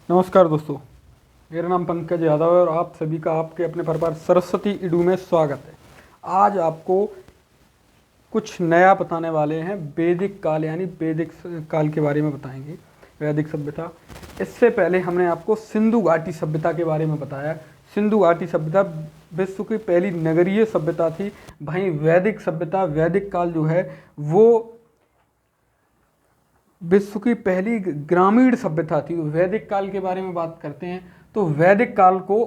नमस्कार दोस्तों, मेरा नाम पंकज यादव है और आप सभी का आपके अपने परिवार सरस्वती ईडू में स्वागत है। आज आपको कुछ नया बताने वाले हैं। वैदिक काल यानी वैदिक काल के बारे में बताएंगे, वैदिक सभ्यता। इससे पहले हमने आपको सिंधु घाटी सभ्यता के बारे में बताया। सिंधु घाटी सभ्यता विश्व की पहली नगरीय सभ्यता थी। वहीं वैदिक सभ्यता, वैदिक काल जो है वो विश्व की पहली ग्रामीण सभ्यता थी। वैदिक काल के बारे में बात करते हैं तो वैदिक काल को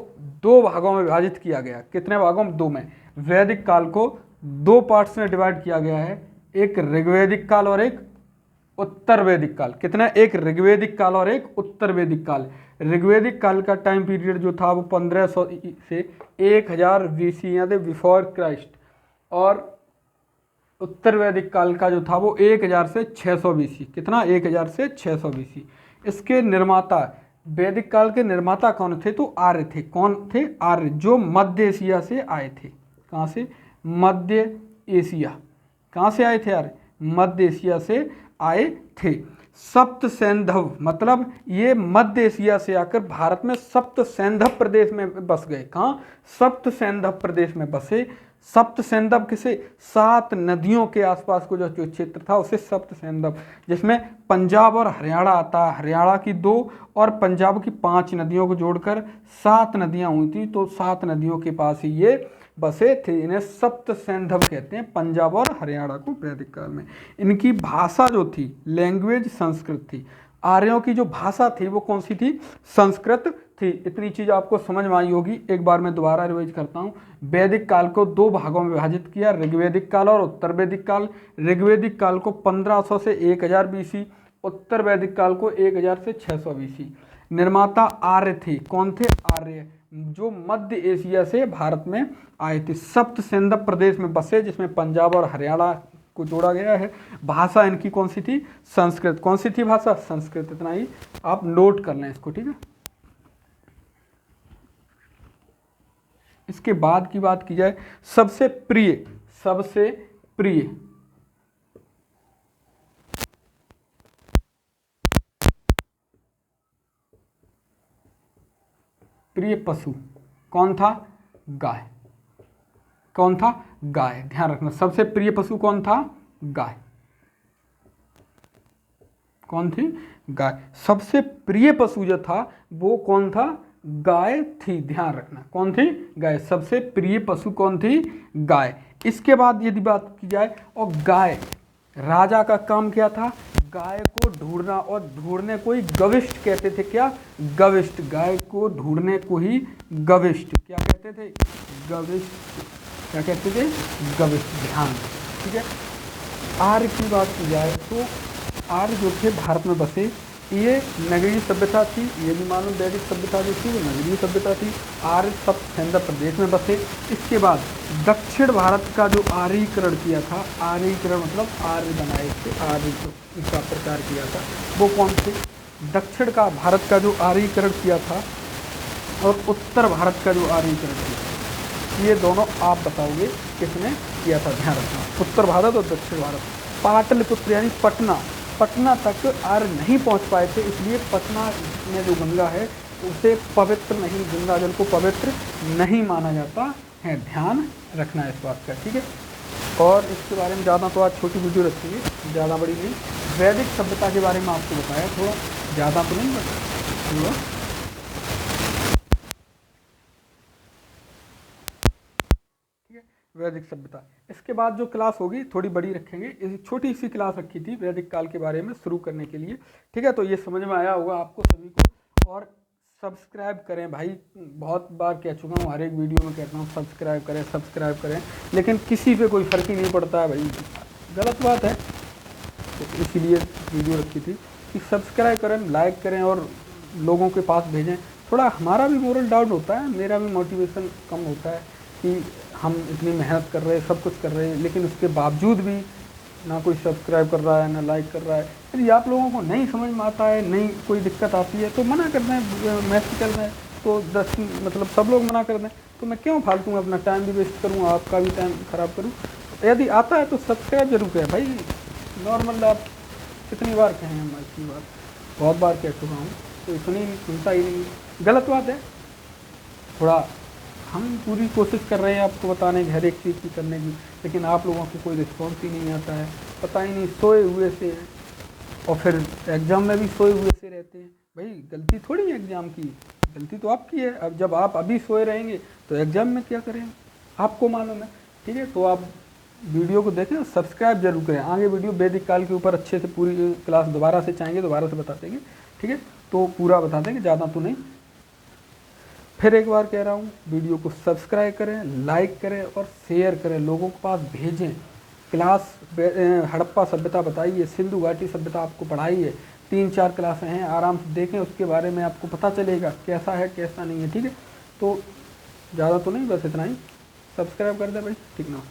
दो भागों में विभाजित किया गया। कितने भागों में? दो में। वैदिक काल को दो पार्ट्स में डिवाइड किया गया है, एक ऋग्वैदिक काल और एक उत्तर वैदिक काल। कितना? एक ऋग्वैदिक काल और एक उत्तर वैदिक काल। ऋग्वैदिक काल का टाइम पीरियड जो था वो 1500 से 1000 BC यानी बिफोर क्राइस्ट, और उत्तर वैदिक काल का जो था वो 1000 से 600 BC। कितना? 1000 से 600 BC। इसके निर्माता, वैदिक काल के निर्माता कौन थे? तो आर्य थे। कौन थे? आर्य, जो मध्य एशिया से आए थे। कहाँ से? मध्य एशिया। कहाँ से आए थे आर्य? मध्य एशिया से आए थे। सप्त सैंधव, मतलब ये मध्य एशिया से आकर भारत में सप्त सैंधव प्रदेश में बस गए। कहाँ? सप्त सैंधव प्रदेश में बसे। सप्त सैंधव किसे? 7 नदियों के आसपास को जो क्षेत्र था उसे सप्त सैंधव, जिसमें पंजाब और हरियाणा आता है। हरियाणा की 2 और पंजाब की 5 नदियों को जोड़कर 7 नदियां हुई थी, तो 7 नदियों के पास ही ये बसे थे। इन्हें सप्त सैंधव कहते हैं, पंजाब और हरियाणा को वैदिक काल में। इनकी भाषा जो थी, लैंग्वेज, संस्कृत थी। आर्यों की जो भाषा थी वो कौन सी थी? संस्कृत थी। इतनी चीज आपको समझ में आई होगी। एक बार मैं दोबारा रिवाइज करता हूँ। वैदिक काल को दो भागों में विभाजित किया, ऋग्वैदिक काल और उत्तर वैदिक काल। ऋग्वैदिक काल को 1500 से 1000 BC, उत्तर वैदिक काल को 1000 से 600 BC। निर्माता आर्य थे। कौन थे? आर्य, जो मध्य एशिया से भारत में आए थे। सप्त सैंधव प्रदेश में बसे, जिसमें पंजाब और हरियाणा को जोड़ा गया है। भाषा इनकी कौन सी थी? संस्कृत। कौन सी थी भाषा? संस्कृत। इतना ही आप नोट कर लें इसको, ठीक है। इसके बाद की बात की जाए, सबसे प्रिय, सबसे प्रिय प्रिय पशु कौन था? गाय। कौन था? गाय। ध्यान रखना, सबसे प्रिय पशु कौन था? गाय। कौन थी? गाय। सबसे प्रिय पशु जो था वो कौन था? गाय थी। ध्यान रखना, कौन थी? गाय। सबसे प्रिय पशु कौन थी? गाय। इसके बाद यदि बात की जाए, और गाय, राजा का काम क्या था? गाय को ढूंढना, और ढूंढने को ही गविष्ट कहते थे। क्या? गविष्ट। गाय को ढूंढने को ही गविष्ट क्या कहते थे? गविष्ट। क्या कहते थे? गविष्ट। ध्यान, ठीक है। आर्य की बात की जाए तो आर्य जो थे भारत में बसे, ये नगरीय सभ्यता थी। ये भी मालूम, वैदिक सभ्यता जो थी वो नगरीय सभ्यता थी। आर्य सप्त सैंधव प्रदेश में बसे। इसके बाद दक्षिण भारत का जो आर्यीकरण किया था, आर्यीकरण मतलब आर्य बनाए थे, आर्य का प्रचार किया था, वो कौन थे? दक्षिण का भारत का जो आर्यीकरण किया था और उत्तर भारत का जो आर्यीकरण किया था, ये दोनों आप बताओगे किसने किया था। ध्यान रखना, उत्तर भारत और दक्षिण भारत। पाटलिपुत्र यानी पटना, पटना तक आर्य नहीं पहुंच पाए थे, इसलिए पटना में जो गंगा है उसे पवित्र नहीं, गंगा जल को पवित्र नहीं माना जाता है। ध्यान रखना इस बात का, ठीक है। और इसके बारे में ज़्यादा तो आज छोटी वीडियो रखेंगे, ज़्यादा बड़ी नहीं। वैदिक सभ्यता के बारे में आपको बताया, थोड़ा ज़्यादा तो नहीं बताया। वैदिक सभ्यता। इसके बाद जो क्लास होगी थोड़ी बड़ी रखेंगे, इस छोटी सी क्लास रखी थी वैदिक काल के बारे में शुरू करने के लिए, ठीक है। तो ये समझ में आया होगा आपको सभी को। और सब्सक्राइब करें भाई, बहुत बार कह चुका हूँ, हर एक वीडियो में कहता हूँ सब्सक्राइब करें, सब्सक्राइब करें, लेकिन किसी पे कोई फर्क ही नहीं पड़ता है भाई, गलत बात है। तो इसीलिए वीडियो रखी थी कि सब्सक्राइब करें, लाइक करें और लोगों के पास भेजें। थोड़ा हमारा भी मोरल डाउन होता है, मेरा भी मोटिवेशन कम होता है कि हम इतनी मेहनत कर रहे हैं, सब कुछ कर रहे हैं, लेकिन उसके बावजूद भी ना कोई सब्सक्राइब कर रहा है, ना लाइक कर रहा है। यदि आप लोगों को नहीं समझ में आता है, नहीं कोई दिक्कत आती है तो मना कर दें। मैसेज कर दें तो 10 मतलब सब लोग मना कर दें, तो मैं क्यों फालतू में अपना टाइम भी वेस्ट करूँ, आपका भी टाइम ख़राब करूँ। यदि आता है तो सब्सक्राइब जरूर करें भाई। नॉर्मल आप कितनी बार कहें हम इतनी बार, बहुत बार कह चुका हूँ, कोई सुनता ही नहीं, गलत बात है। थोड़ा हम पूरी कोशिश कर रहे हैं आपको बताने की, हर एक चीज़ की करने की, लेकिन आप लोगों को कोई रिस्पॉन्स ही नहीं आता है, पता ही नहीं, सोए हुए से हैं। और फिर एग्ज़ाम में भी सोए हुए से रहते हैं। भाई गलती थोड़ी है एग्ज़ाम की, गलती तो आपकी है। अब जब आप अभी सोए रहेंगे तो एग्ज़ाम में क्या करेंगे आपको मालूम है। ठीक है, तो आप वीडियो को देखें, सब्सक्राइब जरूर करें। आगे वीडियो वैदिक काल के ऊपर अच्छे से पूरी क्लास दोबारा से चाहेंगे दोबारा से बता देंगे। ठीक है, तो पूरा बता देंगे, ज़्यादा तो नहीं। फिर एक बार कह रहा हूँ, वीडियो को सब्सक्राइब करें, लाइक करें और शेयर करें, लोगों के पास भेजें। क्लास हड़प्पा सभ्यता बताइए, सिंधु घाटी सभ्यता आपको पढ़ाई है, 3-4 क्लासें हैं, आराम से देखें, उसके बारे में आपको पता चलेगा कैसा है कैसा नहीं है। ठीक है, तो ज़्यादा तो नहीं, बस इतना ही। सब्सक्राइब कर दें भाई, ठीक ना।